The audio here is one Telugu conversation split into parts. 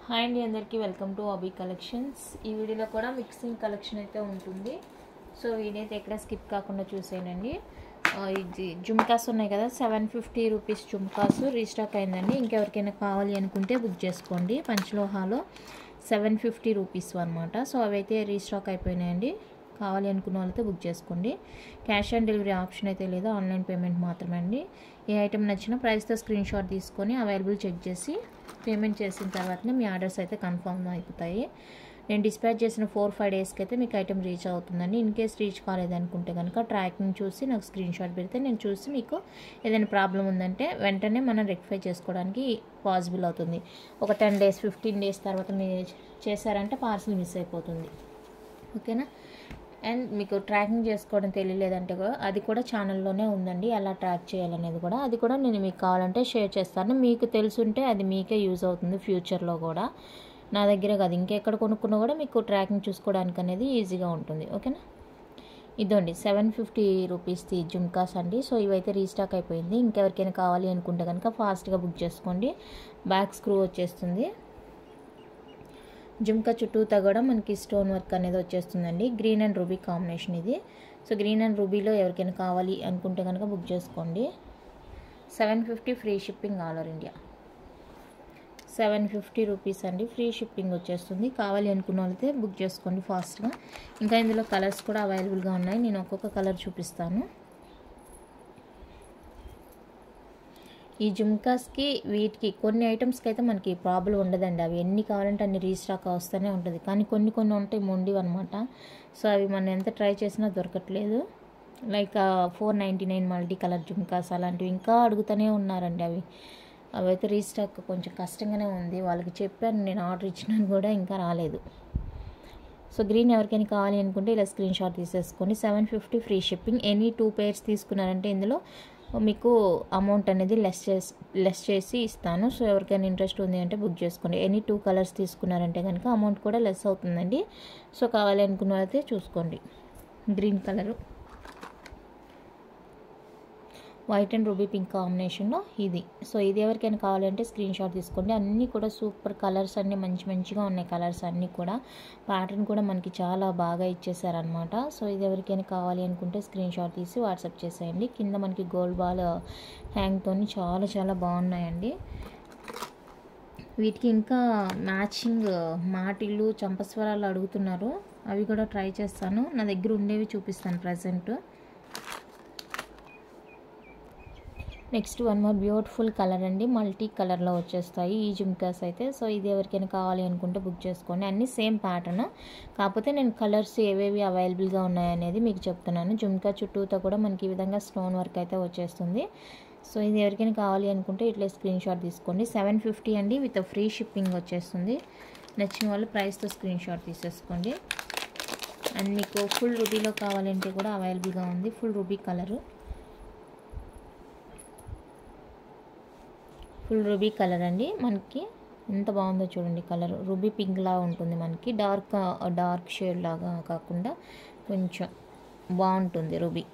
హాయ్ అండి, అందరికీ వెల్కమ్ టు అబీ కలెక్షన్స్. ఈ వీడియోలో కూడా మిక్సింగ్ కలెక్షన్ అయితే ఉంటుంది. సో వీడియో అయితే ఎక్కడ స్కిప్ కాకుండా చూసేయండి. ఇది జుమ్కాస్ ఉన్నాయి కదా, 750 రూపీస్ జుమ్కాస్ రీస్టాక్ అయిందండి. ఇంకెవరికైనా కావాలి అనుకుంటే బుక్ చేసుకోండి. పంచలోహాలో 750 రూపీస్ అనమాట. సో అవైతే రీస్టాక్ అయిపోయినాయండి. కావాలి అనుకున్న వాళ్ళతో బుక్ చేసుకోండి. క్యాష్ ఆన్ డెలివరీ ఆప్షన్ అయితే లేదు, ఆన్లైన్ పేమెంట్ మాత్రమే అండి. ఏ ఐటెం నచ్చినా ప్రైస్తో స్క్రీన్ షాట్ తీసుకొని అవైలబుల్ చెక్ చేసి పేమెంట్ చేసిన తర్వాతనే మీ ఆర్డర్స్ అయితే కన్ఫర్మ్ అయిపోతాయి. నేను డిస్పాచ్ చేసిన 4-5 డేస్కి అయితే మీకు ఐటెం రీచ్ అవుతుందండి. ఇన్ కేస్ రీచ్ కాలేదనుకుంటే కనుక ట్రాకింగ్ చూసి నాకు స్క్రీన్ షాట్ పెడితే నేను చూసి మీకు ఏదైనా ప్రాబ్లం ఉందంటే వెంటనే మనం రెక్టిఫై చేసుకోవడానికి పాసిబుల్ అవుతుంది. ఒక 10 డేస్ 15 డేస్ తర్వాత మీరు చేశారంటే పార్సల్ మిస్ అయిపోతుంది. ఓకేనా? అండ్ మీకు ట్రాకింగ్ చేసుకోవడం తెలియలేదంటే కూడా అది కూడా ఛానల్లోనే ఉందండి. ఎలా ట్రాక్ చేయాలనేది కూడా అది కూడా నేను మీకు కావాలంటే షేర్ చేస్తాను. మీకు తెలుసుంటే అది మీకే యూజ్ అవుతుంది ఫ్యూచర్లో కూడా. నా దగ్గర కాదు, ఇంకెక్కడ కొనుక్కున్నా కూడా మీకు ట్రాకింగ్ చూసుకోవడానికి అనేది ఈజీగా ఉంటుంది. ఓకేనా? ఇదండి 750 రూపీస్ది జుమ్కాస్ అండి. సో ఇవైతే రీస్టాక్ అయిపోయింది. ఇంకెవరికైనా కావాలి అనుకుంటే కనుక ఫాస్ట్గా బుక్ చేసుకోండి. బ్యాక్ స్క్రూ వచ్చేస్తుంది. జుమ్కా చుట్టూతా కూడా మనకి స్టోన్ వర్క్ అనేది వచ్చేస్తుందండి. గ్రీన్ అండ్ రూబీ కాంబినేషన్ ఇది. సో గ్రీన్ అండ్ రూబీలో ఎవరికైనా కావాలి అనుకుంటే కనుక బుక్ చేసుకోండి. 750 free shipping all over India. 750 rupees అండి, ఫ్రీ షిప్పింగ్ వచ్చేస్తుంది. కావాలి అనుకున్న వాళ్ళైతే బుక్ చేసుకోండి ఫాస్ట్గా. ఇంకా ఇందులో కలర్స్ కూడా అవైలబుల్గా ఉన్నాయి. నేను ఒక్కొక్క కలర్ చూపిస్తాను. ఈ జుమ్కాస్కి వీటికి కొన్ని ఐటమ్స్కి అయితే మనకి ప్రాబ్లం ఉండదండి. అవి ఎన్ని కావాలంటే అన్ని రీస్టాక్ వస్తూనే ఉంటుంది. కానీ కొన్ని ఉంటాయి మొండివి అనమాట. సో అవి మనం ఎంత ట్రై చేసినా దొరకట్లేదు. లైక్ 499 మల్టీ కలర్ జుమ్కాస్ అలాంటివి ఇంకా అడుగుతూనే ఉన్నారండి. అవైతే రీస్టాక్ కొంచెం కష్టంగానే ఉంది. వాళ్ళకి చెప్పాను, నేను ఆర్డర్ ఇచ్చినాను కూడా ఇంకా రాలేదు. సో గ్రీన్ ఎవరికైనా కావాలి అనుకుంటే ఇలా స్క్రీన్ షాట్ తీసేసుకోండి. 750 ఫ్రీ షిప్పింగ్. ఎనీ 2 pairs తీసుకున్నారంటే ఇందులో మీకు అమౌంట్ అనేది లెస్ చేసి ఇస్తాను. సో ఎవరికైనా ఇంట్రెస్ట్ ఉంది అంటే బుక్ చేసుకోండి. ఎనీ 2 కలర్స్ తీసుకున్నారంటే కనుక అమౌంట్ కూడా లెస్ అవుతుందండి. సో కావాలి అనుకున్న అయితే చూసుకోండి. Green colour, white and ruby pink కాంబినేషన్లో ఇది. సో ఇది ఎవరికైనా కావాలంటే స్క్రీన్ షాట్ తీసుకోండి. అన్నీ కూడా సూపర్ కలర్స్ అన్నీ మంచిగా ఉన్నాయి. కలర్స్ అన్నీ కూడా ప్యాటర్న్ కూడా మనకి చాలా బాగా ఇచ్చేసారనమాట. సో ఇది ఎవరికైనా కావాలి అనుకుంటే స్క్రీన్ షాట్ తీసి వాట్సాప్ చేసేయండి. కింద మనకి గోల్డ్ బాల్ హ్యాంగ్తో చాలా బాగున్నాయండి. వీటికి ఇంకా మ్యాచింగ్ మాటిళ్ళు చంపస్వరాలు అడుగుతున్నారు. అవి కూడా ట్రై చేస్తాను. నా దగ్గర ఉండేవి చూపిస్తాను present. Next one more beautiful colour అండి. మల్టీ కలర్లో వచ్చేస్తాయి ఈ జుమ్కాస్ అయితే. సో ఇది ఎవరికైనా కావాలి అనుకుంటే బుక్ చేసుకోండి. అన్నీ సేమ్ ప్యాటర్న్, కాకపోతే నేను కలర్స్ ఏవేవి అవైలబుల్గా ఉన్నాయనేది మీకు చెప్తున్నాను. జుమ్కా చుట్టూతో కూడా మనకి ఈ విధంగా స్టోన్ వర్క్ అయితే వచ్చేస్తుంది. సో ఇది ఎవరికైనా కావాలి అనుకుంటే ఇట్లా స్క్రీన్ షాట్ తీసుకోండి. 750 అండి, విత్ ఫ్రీ షిప్పింగ్ వచ్చేస్తుంది. నచ్చిన వాళ్ళు ప్రైస్తో స్క్రీన్ షాట్ తీసేసుకోండి. అండ్ మీకు ఫుల్ రూబీలో కావాలంటే కూడా అవైలబుల్గా ఉంది. Full ruby colour, full ruby colour అండి. మనకి ఎంత బాగుందో చూడండి. కలర్ రూబీ పింక్ లా ఉంటుంది. మనకి డార్క్ షేడ్ లాగా కాకుండా కొంచెం బాగుంటుంది రూబీ.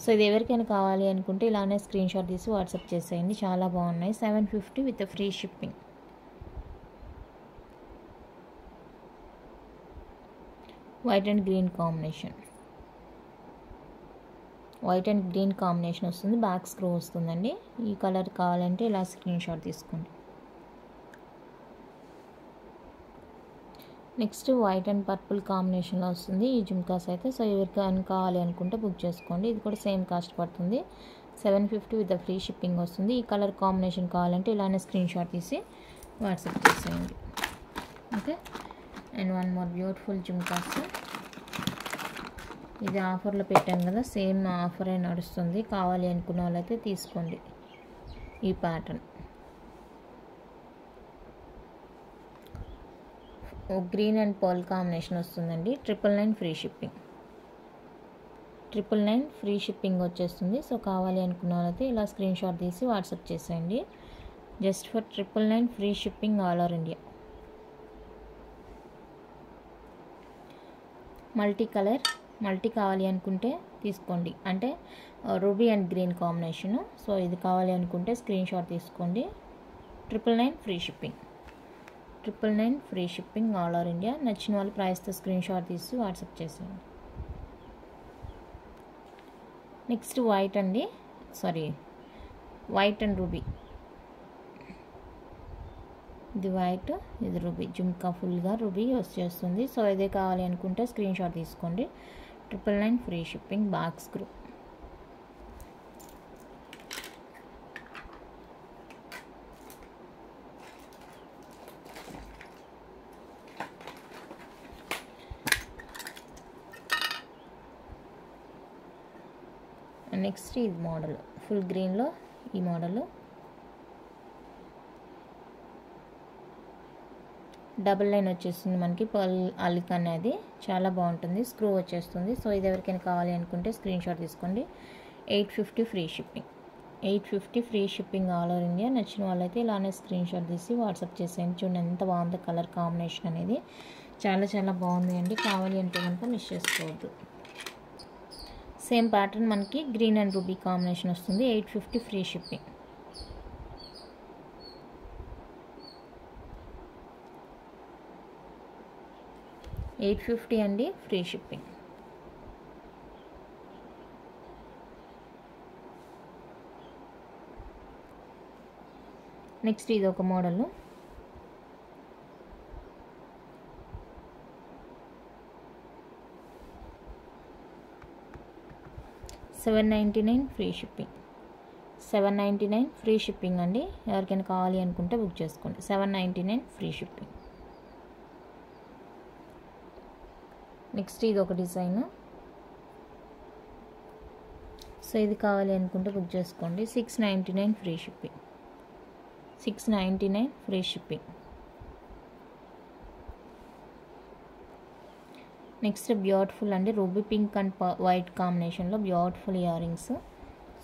సో ఇది ఎవరికైనా కావాలి అనుకుంటే ఇలానే స్క్రీన్ షాట్ తీసి వాట్సాప్ చేసేయండి. చాలా బాగున్నాయి. 750 with free shipping. White and green combination, white and green combination వస్తుంది. బ్యాక్ స్క్రూ వస్తుందండి. ఈ కలర్ కావాలంటే ఇలా స్క్రీన్ షాట్ తీసుకోండి. నెక్స్ట్ వైట్ అండ్ పర్పుల్ కాంబినేషన్లో వస్తుంది ఈ జుమ్కాస్ అయితే. సో ఎవరికైనా కావాలి అనుకుంటే బుక్ చేసుకోండి. ఇది కూడా సేమ్ కాస్ట్ పడుతుంది. 750 విత్ ఫ్రీ షిప్పింగ్ వస్తుంది. ఈ కలర్ కాంబినేషన్ కావాలంటే ఇలానే స్క్రీన్ షాట్ తీసి వాట్సాప్ చేసేయండి. Okay. And one more beautiful jhumkas. ఇది ఆఫర్లో పెట్టాను కదా, సేమ్ ఆఫరే నడుస్తుంది. కావాలి అనుకున్న వాళ్ళైతే తీసుకోండి. ఈ pattern green and pearl combination వస్తుందండి. 999 ఫ్రీ షిప్పింగ్. 999 ఫ్రీ షిప్పింగ్ వచ్చేస్తుంది. సో కావాలి అనుకున్న వాళ్ళైతే ఇలా స్క్రీన్ షాట్ తీసి వాట్సాప్ చేసేయండి. Just for 999 free shipping all over India. Multi కావాలి అనుకుంటే తీసుకోండి. అంటే ruby and green combination. So ఇది కావాలి అనుకుంటే స్క్రీన్ షాట్ తీసుకోండి. 999 free shipping. 999 free shipping all over India. నచ్చిన వాళ్ళు ప్రైస్తో స్క్రీన్ షాట్ తీసి వాట్సాప్ చేసేయండి. నెక్స్ట్ వైట్ అండి, వైట్ అండ్ రూబీ. ఇది వైట్, ఇది రూబీ. జుమ్కా ఫుల్గా రూబీ వచ్చేస్తుంది. సో ఇదే కావాలి అనుకుంటే స్క్రీన్ షాట్ తీసుకోండి. 999 free shipping box group. Next ఇది మోడల్ ఫుల్ గ్రీన్లో, ఈ మోడల్ డబుల్ లైన్ వచ్చేస్తుంది మనకి. పర్ల్ అలిక్ అనేది చాలా బాగుంటుంది. స్క్రూ వచ్చేస్తుంది. సో ఇది ఎవరికైనా కావాలి అనుకుంటే స్క్రీన్ షాట్ తీసుకోండి. 850 free shipping. 850 free shipping all over India. నచ్చిన వాళ్ళైతే ఇలానే స్క్రీన్ షాట్ తీసి వాట్సాప్ చేసేయండి. చూడండి ఎంత బాగుందో కలర్ కాంబినేషన్ అనేది, చాలా చాలా బాగుంది అండి. కావాలి అంటే కనుక మిస్ చేసుకోవద్దు. సేమ్ ప్యాటర్న్ మనకి గ్రీన్ అండ్ రూబీ కాంబినేషన్ వస్తుంది. 850 ఫ్రీ షిప్పింగ్. $850 అండి ఫ్రీ షిప్పింగ్. నెక్స్ట్ ఇది ఒక model. $799 free shipping. 799 free shipping అండి. ఎవరికైనా కావాలి అనుకుంటే బుక్ చేసుకోండి. 799 ఫ్రీ షిప్పింగ్. నెక్స్ట్ ఇది ఒక డిజైన్. సో ఇది కావాలి అనుకుంటే బుక్ చేసుకోండి. 699 free shipping. 699 free shipping. Next beautiful అండి, రూబీ పింక్ అండ్ వైట్ కాంబినేషన్లో బ్యూటిఫుల్ ఇయర్ రింగ్స్.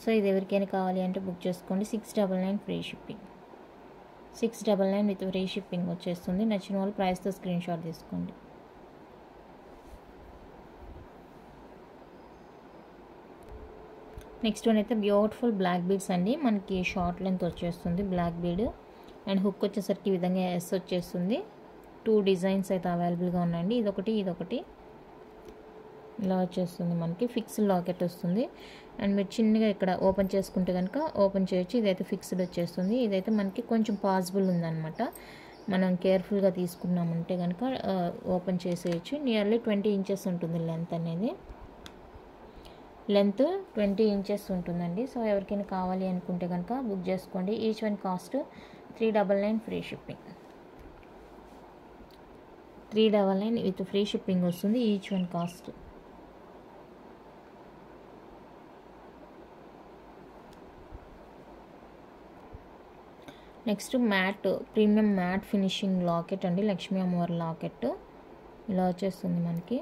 సో ఇది ఎవరికైనా కావాలి అంటే బుక్ చేసుకోండి. 699 free shipping. 699 with free shipping వచ్చేస్తుంది. నచ్చిన వాళ్ళు ప్రైస్తో స్క్రీన్ షాట్ తీసుకోండి. నెక్స్ట్ వన్ అయితే బ్యూటిఫుల్ బ్లాక్ బీడ్స్ అండి. మనకి షార్ట్ లెంత్ వచ్చేస్తుంది బ్లాక్ బీడ్, అండ్ హుక్ వచ్చేసరికి ఈ విధంగా ఎస్ వచ్చేస్తుంది. 2 డిజైన్స్ అయితే అవైలబుల్గా ఉన్నాయండి. ఇదొకటి ఇలా వచ్చేస్తుంది. మనకి ఫిక్స్డ్ లాకెట్ వస్తుంది. అండ్ మీరు చిన్నగా ఇక్కడ ఓపెన్ చేసుకుంటే కనుక ఓపెన్ చేయొచ్చు. ఇదైతే ఫిక్స్డ్ వచ్చేస్తుంది. ఇదైతే మనకి కొంచెం పాసిబుల్ ఉందన్నమాట. మనం కేర్ఫుల్గా తీసుకున్నామంటే కనుక ఓపెన్ చేసేయచ్చు. నియర్లీ 20 ఇంచెస్ ఉంటుంది లెంత్ అనేది. లెంత్ 20 ఇంచెస్ ఉంటుందండి. సో ఎవరికైనా కావాలి అనుకుంటే కనుక బుక్ చేసుకోండి. Each one cost 399 free shipping. 399 with free shipping వస్తుంది. Each one cost. Next mat, premium mat finishing locket అండి. లక్ష్మీ అమ్మవారి లాకెట్ ఇలా వచ్చేస్తుంది మనకి.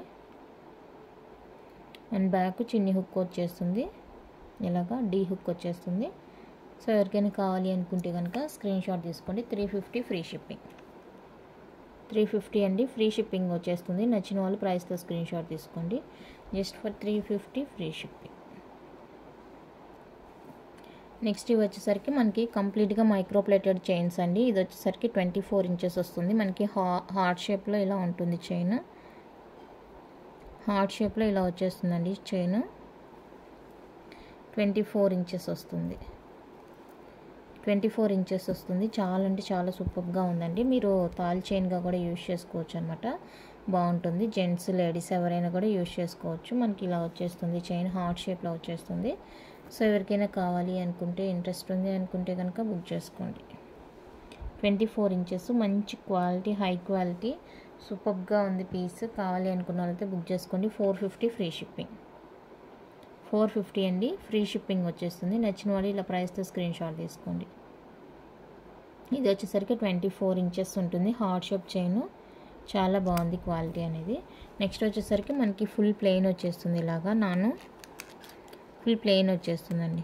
అండ్ బ్యాక్ చిన్ని హుక్ వచ్చేస్తుంది. ఇలాగా డీ హుక్ వచ్చేస్తుంది. సో ఎవరికైనా కావాలి అనుకుంటే కనుక స్క్రీన్ షాట్ తీసుకోండి. 350 ఫ్రీ షిప్పింగ్. 350 అండి ఫ్రీ షిప్పింగ్ వచ్చేస్తుంది. నచ్చిన వాళ్ళు ప్రైస్తో స్క్రీన్ షాట్ తీసుకోండి. Just for 350 free shipping. Next ఇవి వచ్చేసరికి మనకి కంప్లీట్గా మైక్రోప్లేటెడ్ చైన్స్ అండి. ఇది వచ్చేసరికి 24 ఇంచెస్ వస్తుంది. మనకి హార్ట్ షేప్లో ఇలా ఉంటుంది చైన్. హార్ట్ షేప్లో ఇలా వచ్చేస్తుందండి చైన్. 24 ఇంచెస్ వస్తుంది. 24 ఇంచెస్ వస్తుంది. చాలా అంటే చాలా సూపర్గా ఉందండి. మీరు తాల్ చైన్గా కూడా యూజ్ చేసుకోవచ్చు అనమాట. బాగుంటుంది. జెంట్స్ లేడీస్ ఎవరైనా కూడా యూజ్ చేసుకోవచ్చు. మనకి ఇలా వచ్చేస్తుంది చైన్, హార్ట్ షేప్లో వచ్చేస్తుంది. సో ఎవరికైనా కావాలి అనుకుంటే, ఇంట్రెస్ట్ ఉంది అనుకుంటే కనుక బుక్ చేసుకోండి. 24 ఇంచెస్ మంచి క్వాలిటీ, హై క్వాలిటీ, సూపర్గా ఉంది పీస్. కావాలి అనుకున్న వాళ్ళైతే బుక్ చేసుకోండి. 450 ఫ్రీ షిప్పింగ్. 450 అండి ఫ్రీ షిప్పింగ్ వచ్చేస్తుంది. నచ్చిన వాళ్ళు ఇలా ప్రైస్తో స్క్రీన్ షాట్ తీసుకోండి. ఇది వచ్చేసరికి 24 ఇంచెస్ ఉంటుంది. హార్ట్ షేప్ చైన్, చాలా బాగుంది క్వాలిటీ అనేది. నెక్స్ట్ వచ్చేసరికి మనకి ఫుల్ ప్లెయిన్ వచ్చేస్తుంది. ఇలాగా ఫుల్ ప్లెయిన్ వచ్చేస్తుందండి.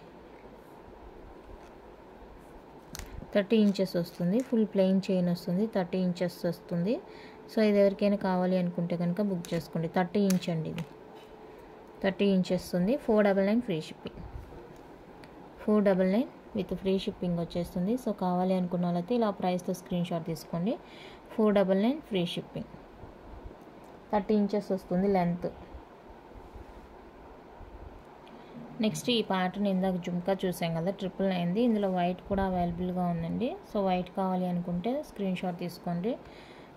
30 ఇంచెస్ వస్తుంది. ఫుల్ ప్లెయిన్ చైన్ వస్తుంది. 30 ఇంచెస్ వస్తుంది. సో ఇది ఎవరికైనా కావాలి అనుకుంటే కనుక బుక్ చేసుకోండి. 30 ఇంచ్ అండి ఇది. 30 ఇంచెస్ ఉంది. 499 free shipping. 499 with free shipping వచ్చేస్తుంది. సో కావాలి అనుకున్న వాళ్ళైతే ఇలా ప్రైస్తో స్క్రీన్ షాట్ తీసుకోండి. 499 ఫ్రీ షిప్పింగ్. 30 ఇంచెస్ వస్తుంది లెంత్. నెక్స్ట్ ఈ ప్యాటర్న్ ఇందాక జుమ్కా చూసాం కదా 999, ఇందులో వైట్ కూడా అవైలబుల్గా ఉందండి. సో వైట్ కావాలి అనుకుంటే స్క్రీన్ షాట్ తీసుకోండి.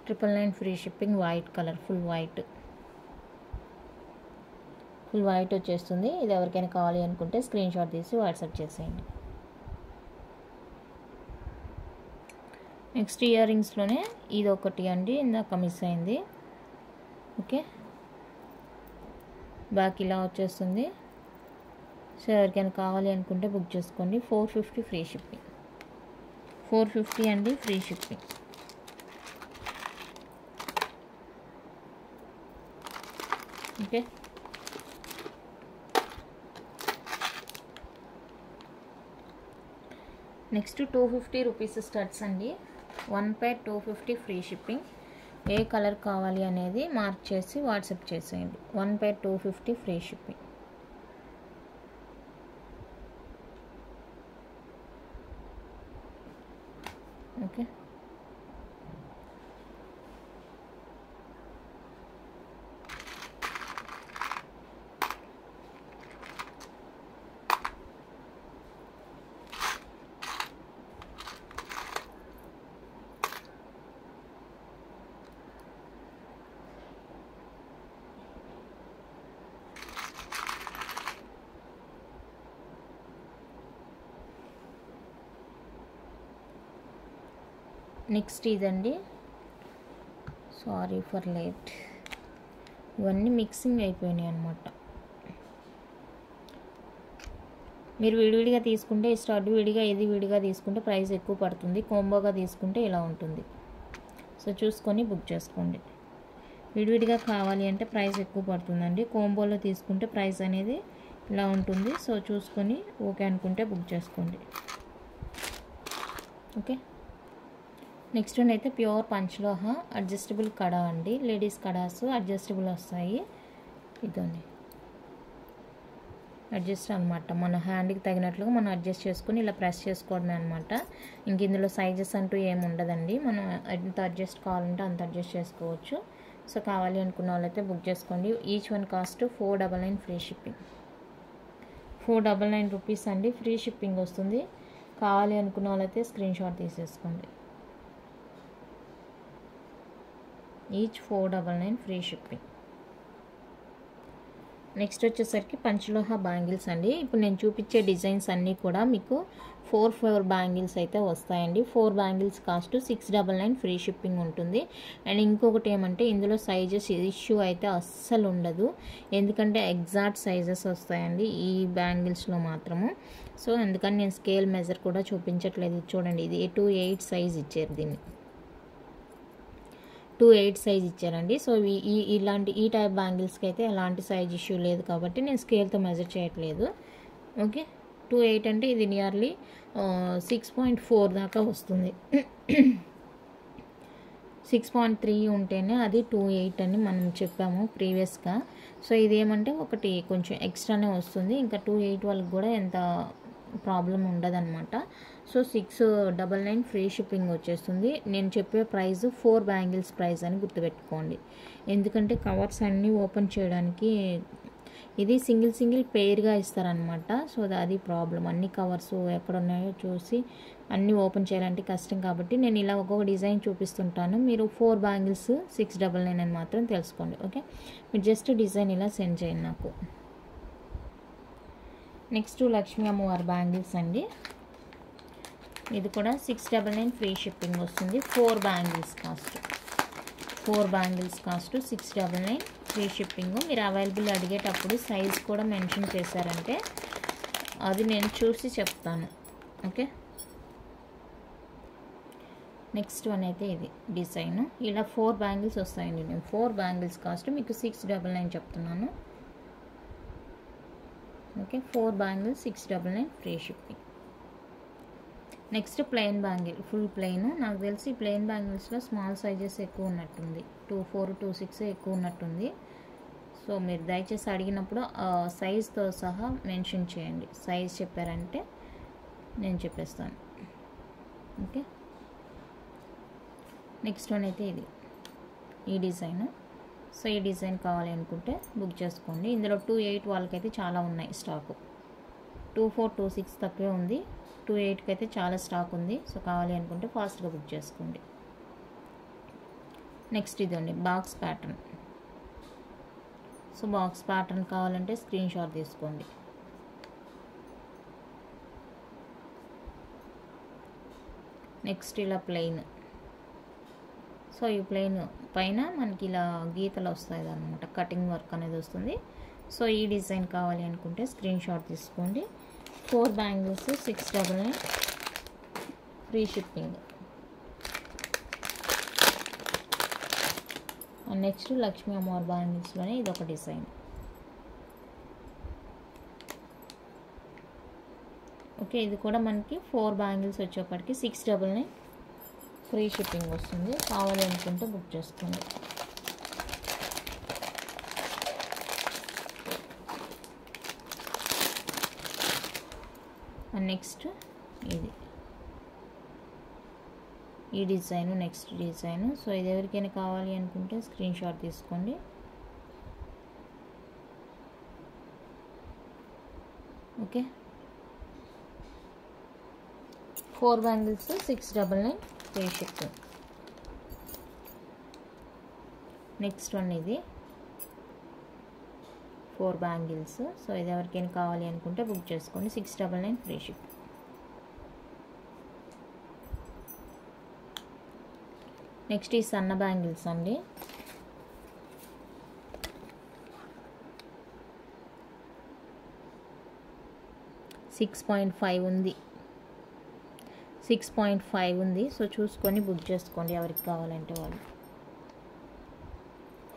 999 free shipping. White colour, full white వచ్చేస్తుంది. ఇది ఎవరికైనా కావాలి అనుకుంటే స్క్రీన్ షాట్ తీసి వాట్సాప్ చేసేయండి. నెక్స్ట్ ఇయర్ రింగ్స్లోనే ఇది ఒకటి అండి, ఇందాక మిస్ అయింది. ఓకే, బ్యాక్ ఇలా వచ్చేస్తుంది. సో ఎవరికైనా కావాలి అనుకుంటే బుక్ చేసుకోండి. 450 ఫ్రీ షిప్పింగ్. 450 అండి free shipping. Okay, next 250 rupees studs అండి. 1 pair 250 ఫ్రీ షిప్పింగ్. ఏ కలర్ కావాలి అనేది మార్క్ చేసి వాట్సాప్ చేసేయండి. 1 pair 250 free shipping. Okay, next ఇదండి. సారీ ఫర్ లేట్, ఇవన్నీ మిక్సింగ్ అయిపోయినాయి అన్నమాట. మీరు విడివిడిగా తీసుకుంటే స్టార్ట్ విడిగా, ఇది విడిగా తీసుకుంటే ప్రైస్ ఎక్కువ పడుతుంది. కాంబోగా తీసుకుంటే ఇలా ఉంటుంది. సో చూసుకొని బుక్ చేసుకోండి. విడివిడిగా కావాలి అంటే ప్రైస్ ఎక్కువ పడుతుందండి. కాంబోలో తీసుకుంటే ప్రైస్ అనేది ఇలా ఉంటుంది. సో చూసుకొని ఓకే అనుకుంటే బుక్ చేసుకోండి. ఓకే, నెక్స్ట్ వన్ అయితే ప్యూర్ పంచలోహ అడ్జస్టబుల్ కడా అండి. లేడీస్ కడాస్ అడ్జస్టబుల్ వస్తాయి. ఇదండి అడ్జస్ట్ అనమాట. మన హ్యాండ్కి తగినట్లుగా మనం అడ్జస్ట్ చేసుకుని ఇలా ప్రెస్ చేసుకోవడమే అనమాట. ఇంక ఇందులో సైజెస్ అంటూ ఏమి ఉండదండి. మనం ఎంత అడ్జస్ట్ కావాలంటే అంత అడ్జస్ట్ చేసుకోవచ్చు. సో కావాలి అనుకున్న వాళ్ళైతే బుక్ చేసుకోండి. Each one cost 499 free shipping. 499 rupees అండి ఫ్రీ షిప్పింగ్ వస్తుంది. కావాలి అనుకున్న వాళ్ళైతే స్క్రీన్ షాట్ తీసేసుకోండి. Each 499 free shipping. నెక్స్ట్ వచ్చేసరికి పంచలోహ బ్యాంగిల్స్ అండి. ఇప్పుడు నేను చూపించే డిజైన్స్ అన్నీ కూడా మీకు 4 బ్యాంగిల్స్ అయితే వస్తాయండి. 4 బ్యాంగిల్స్ కాస్ట్ 699 ఫ్రీ షిప్పింగ్ ఉంటుంది. అండ్ ఇంకొకటి ఏమంటే ఇందులో సైజెస్ ఇష్యూ అయితే అస్సలు ఉండదు, ఎందుకంటే ఎగ్జాక్ట్ సైజెస్ వస్తాయండి ఈ బ్యాంగిల్స్లో మాత్రము. సో అందుకని నేను స్కేల్ మెజర్ కూడా చూపించట్లేదు. చూడండి, ఇది 2.8 సైజ్ ఇచ్చారు, దీన్ని 2.8 సైజ్ ఇచ్చారండి. సో ఈ టైప్ బ్యాంగిల్స్కి అయితే ఎలాంటి సైజ్ ఇష్యూ లేదు కాబట్టి నేను స్కేల్తో మెజర్ చేయట్లేదు. ఓకే, 2.8 అంటే ఇది నియర్లీ 6.4 దాకా వస్తుంది. 6.3 ఉంటేనే అది 2.8 అని మనం చెప్పాము ప్రీవియస్గా. సో ఇదేమంటే ఒకటి కొంచెం ఎక్స్ట్రానే వస్తుంది. ఇంకా 2.8 వాళ్ళకి కూడా ఎంత ప్రాబ్లం ఉండదన్నమాట. సో 699 ఫ్రీ షిప్పింగ్ వచ్చేస్తుంది. నేను చెప్పే ప్రైస్ 4 బ్యాంగిల్స్ ప్రైస్ అని గుర్తుపెట్టుకోండి, ఎందుకంటే కవర్స్ అన్నీ ఓపెన్ చేయడానికి ఇది సింగిల్ పెయిర్గా ఇస్తారనమాట. సో అది ప్రాబ్లం. అన్ని కవర్స్ ఎక్కడ ఉన్నాయో చూసి అన్నీ ఓపెన్ చేయాలంటే కష్టం కాబట్టి నేను ఇలా ఒక్కొక్క డిజైన్ చూపిస్తుంటాను. మీరు 4 బ్యాంగిల్స్ 699 అని మాత్రం తెలుసుకోండి. ఓకే, మీరు జస్ట్ డిజైన్ ఇలా సెండ్ చేయండి నాకు. నెక్స్ట్ లక్ష్మీ అమ్మవారి బ్యాంగిల్స్ అండి. ఇది కూడా 699 ఫ్రీ షిప్పింగ్ వస్తుంది. 4 బ్యాంగిల్స్ కాస్ట్ 699 ఫ్రీ షిప్పింగ్. మీరు అవైలబుల్ అడిగేటప్పుడు సైజ్ కూడా మెన్షన్ చేశారంటే అది నేను చూసి చెప్తాను. ఓకే, నెక్స్ట్ వన్ అయితే ఇది డిజైన్. ఇలా 4 బ్యాంగిల్స్ వస్తాయండి. నేను 4 బ్యాంగిల్స్ కాస్ట్ మీకు 699 చెప్తున్నాను. Okay, 4 bangles 699 free shipping. Next plain bangle, full plain. నాకు తెలిసి ప్లెయిన్ బ్యాంగిల్స్లో స్మాల్ సైజెస్ ఎక్కువ ఉన్నట్టుంది, 24, 26 ఎక్కువ ఉన్నట్టుంది. సో మీరు దయచేసి అడిగినప్పుడు సైజ్తో సహా మెన్షన్ చేయండి. సైజ్ చెప్పారంటే నేను చెప్పేస్తాను. ఓకే, నెక్స్ట్ వన్ అయితే ఇది ఈ డిజైన్. సో ఈ డిజైన్ కావాలి అనుకుంటే బుక్ చేసుకోండి. ఇందులో 28 వాళ్ళకైతే చాలా ఉన్నాయి స్టాకు. 24, 26 తక్కువే ఉంది. 28కి అయితే చాలా స్టాక్ ఉంది. సో కావాలి అనుకుంటే ఫాస్ట్గా బుక్ చేసుకోండి. నెక్స్ట్ ఇదండి box pattern. So box pattern కావాలంటే స్క్రీన్ షాట్ తీసుకోండి. నెక్స్ట్ ఇలా ప్లెయిన్. సో ఈ ప్లెయిన్ పైన మనకి ఇలా గీతలు వస్తాయి అన్నమాట, కటింగ్ వర్క్ అనేది వస్తుంది. సో ఈ డిజైన్ కావాలి అనుకుంటే స్క్రీన్ షాట్ తీసుకోండి. 4 bangles 699 free shipping. And next Lakshmi అమ్మవారి బ్యాంగిల్స్లోనే ఇదొక డిజైన్. ఓకే, ఇది కూడా మనకి 4 బ్యాంగిల్స్ వచ్చేప్పటికి 699 ఫ్రీ షిప్పింగ్ వస్తుంది. కావాలి అనుకుంటే బుక్ చేసుకోండి. అండ్ నెక్స్ట్ ఇది ఈ డిజైను, నెక్స్ట్ డిజైను. సో ఇది ఎవరికైనా కావాలి అనుకుంటే స్క్రీన్ షాట్ తీసుకోండి. Okay, 4 bangles 699 free shipping. Next one ఇది 4 బ్యాంగిల్స్. సో ఇది ఎవరికైనా కావాలి అనుకుంటే బుక్ చేసుకోండి. 699 ఫ్రీ షిప్. నెక్స్ట్ ఈ సన్న బ్యాంగిల్స్ అండి. $6.5 ఉంది, 6.5 ఉంది. సో చూసుకొని బుక్ చేసుకోండి ఎవరికి కావాలంటే వాళ్ళు.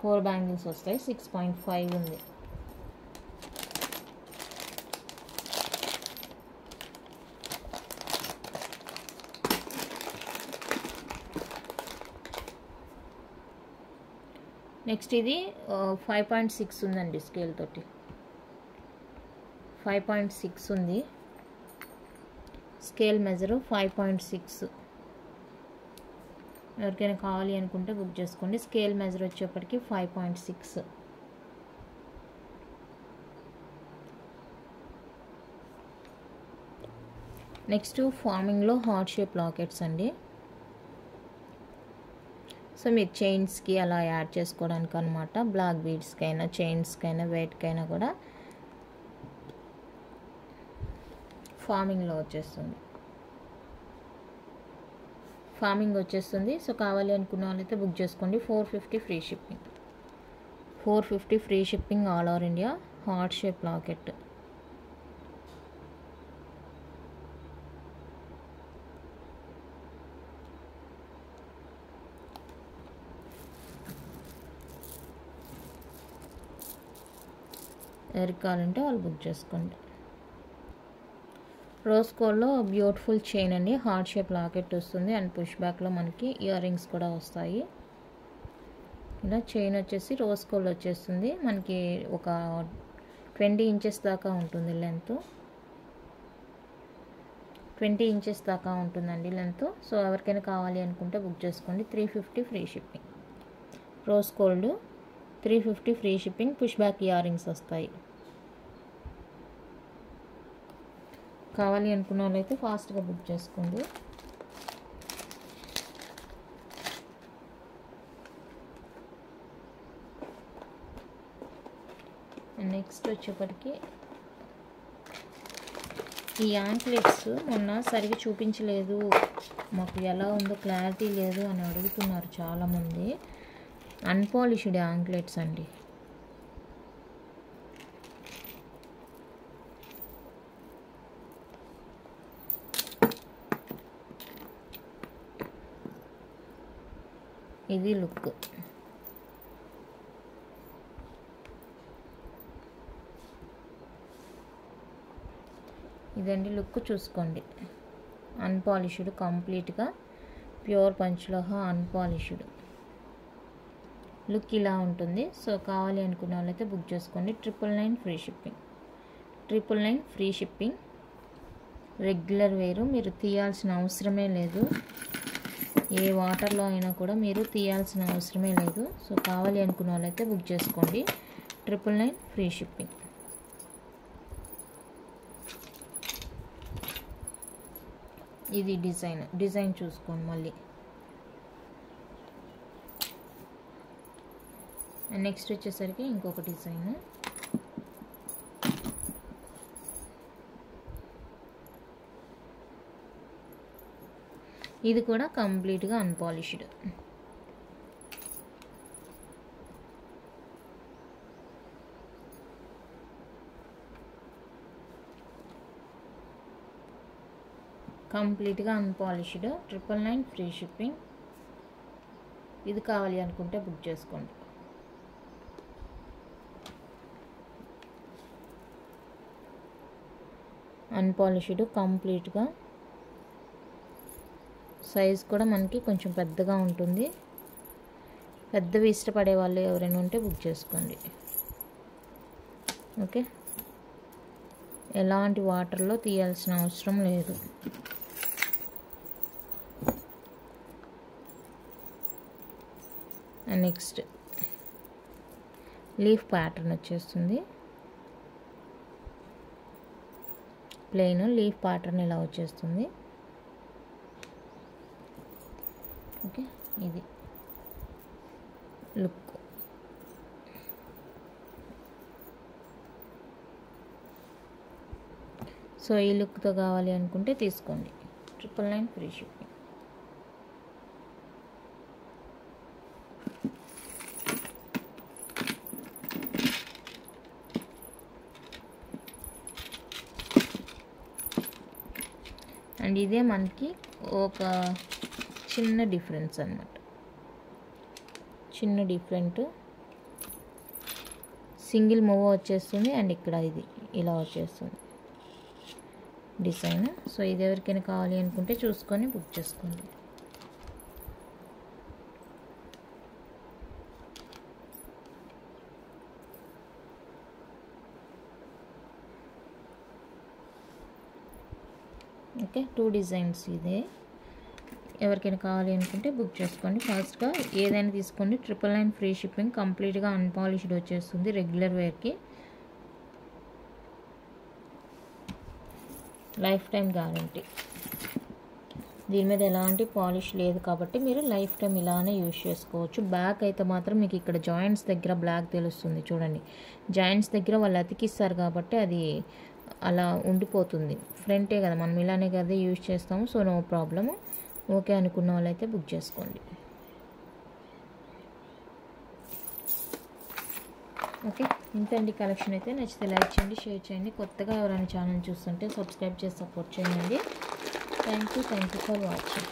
4 బ్యాంగిల్స్ వస్తాయి, 6.5 ఉంది. నెక్స్ట్ ఇది 5.6 ఉందండి స్కేల్ తోటి. 5.6 ఉంది స్కేల్ మెజరు. 5.6 ఎవరికైనా కావాలి అనుకుంటే బుక్ చేసుకోండి. స్కేల్ మెజర్ వచ్చేప్పటికి 5.6. నెక్స్ట్ ఫార్మింగ్లో హార్ట్ షేప్ లాకెట్స్ అండి. సో మీరు చైన్స్కి అలా యాడ్ చేసుకోవడానికి అనమాట. బ్లాక్ బీడ్స్కైనా, చైన్స్కైనా, వెయిట్కైనా కూడా ఫార్మింగ్లో వచ్చేస్తుంది. ఫార్మింగ్ వచ్చేస్తుంది. సో కావాలి అనుకున్న వాళ్ళైతే బుక్ చేసుకోండి. 450 free shipping. 450 free shipping all over India. Heart shape locket. ఎవరికి కావాలంటే వాళ్ళు బుక్ చేసుకోండి. రోజ్ గోల్డ్లో బ్యూటిఫుల్ చైన్ అండి. హార్ట్ షేప్ లాకెట్ వస్తుంది. అండ్ పుష్ బ్యాక్లో మనకి ఇయర్ రింగ్స్ కూడా వస్తాయి. ఇలా చైన్ వచ్చేసి రోజ్ గోల్డ్ వచ్చేస్తుంది. మనకి ఒక 20 ఇంచెస్ దాకా ఉంటుంది లెంత్. 20 ఇంచెస్ దాకా ఉంటుందండి లెంత్. సో ఎవరికైనా కావాలి అనుకుంటే బుక్ చేసుకోండి. 350 free shipping. Rose gold 350 free shipping. Push back ear rings వస్తాయి. కావాలి అనుకున్న వాళ్ళైతే ఫాస్ట్గా బుక్ చేసుకోండి. నెక్స్ట్ వచ్చేప్పటికి ఈ యాంక్లెట్స్ మొన్న సరిగ్గా చూపించలేదు, మాకు ఎలా ఉందో క్లారిటీ లేదు అని అడుగుతున్నారు చాలామంది. అన్పాలిష్డ్ యాంక్లెట్స్ అండి. ఇది లుక్. ఇదండి లుక్ చూసుకోండి. అన్పాలిష్డ్, కంప్లీట్గా ప్యూర్ పంచలోహ అన్పాలిష్డ్ లుక్ ఇలా ఉంటుంది. సో కావాలి అనుకున్న వాళ్ళైతే బుక్ చేసుకోండి. 999 free shipping. 999 free shipping. Regular వేరు, మీరు తీయాల్సిన అవసరమే లేదు. ఏ వాటర్లో అయినా కూడా మీరు తీయాల్సిన అవసరమే లేదు. సో కావాలి అనుకున్న వాళ్ళైతే బుక్ చేసుకోండి. 999 ఫ్రీ షిప్పింగ్. ఇది డిజైన్ చూసుకోండి మళ్ళీ. నెక్స్ట్ వచ్చేసరికి ఇంకొక డిజైన్. ఇది కూడా కంప్లీట్గా అన్పాలిష్డ్. కంప్లీట్గా అన్పాలిష్డ్. 999 free shipping. ఇది కావాలి అనుకుంటే బుక్ చేసుకోండి. అన్పాలిష్డ్ కంప్లీట్గా. సైజ్ కూడా మనకి కొంచెం పెద్దగా ఉంటుంది. పెద్దవి ఇష్టపడే వాళ్ళు ఎవరైనా ఉంటే బుక్ చేసుకోండి. ఓకే, ఎలాంటి వాటర్లో తీయాల్సిన అవసరం లేదు. నెక్స్ట్ లీఫ్ ప్యాటర్న్ వచ్చేస్తుంది. ప్లెయిన్ లీఫ్ ప్యాటర్న్ ఇలా వచ్చేస్తుంది. ఓకే, ఇది లుక్. సో ఈ లుక్తో కావాలి అనుకుంటే తీసుకోండి. 999 ఫ్రీ షిప్పింగ్. అండ్ ఇదే మనకి ఒక చిన్న డిఫరెన్స్ అన్నమాట. చిన్న డిఫరెంట్ సింగిల్ మూవ్ వచ్చేస్తుంది. అండ్ ఇక్కడ ఇది ఇలా వచ్చేస్తుంది డిజైన్. సో ఇది ఎవరికైనా కావాలి అనుకుంటే చూసుకొని బుక్ చేసుకోండి. ఓకే, 2 డిజైన్స్ ఇదే. ఎవరికైనా కావాలి అనుకుంటే బుక్ చేసుకోండి. ఫాస్ట్గా ఏదైనా తీసుకోండి. 999 ఫ్రీ షిప్పింగ్. కంప్లీట్గా అన్పాలిష్డ్ వచ్చేస్తుంది రెగ్యులర్ వేర్కి. Life time guarantee. దీని మీద ఎలాంటి పాలిష్ లేదు కాబట్టి మీరు లైఫ్ టైం ఇలానే యూజ్ చేసుకోవచ్చు. బ్యాక్ అయితే మాత్రం మీకు ఇక్కడ జాయింట్స్ దగ్గర బ్లాక్ తెలుస్తుంది చూడండి. జాయింట్స్ దగ్గర వాళ్ళు అతికిస్తారు కాబట్టి అది అలా ఉండిపోతుంది. ఫ్రంటే కదా మనం ఇలానే కదా యూజ్ చేస్తాము. So no problem. ఓకే అనుకున్న వాళ్ళైతే బుక్ చేసుకోండి. ఓకే, ఇంతండి కలెక్షన్ అయితే. నచ్చితే లైక్ చేయండి, షేర్ చేయండి. కొత్తగా ఎవరైనా ఛానల్ చూస్తుంటే సబ్స్క్రైబ్ చేసి సపోర్ట్ చేయండి. Thank you for watching.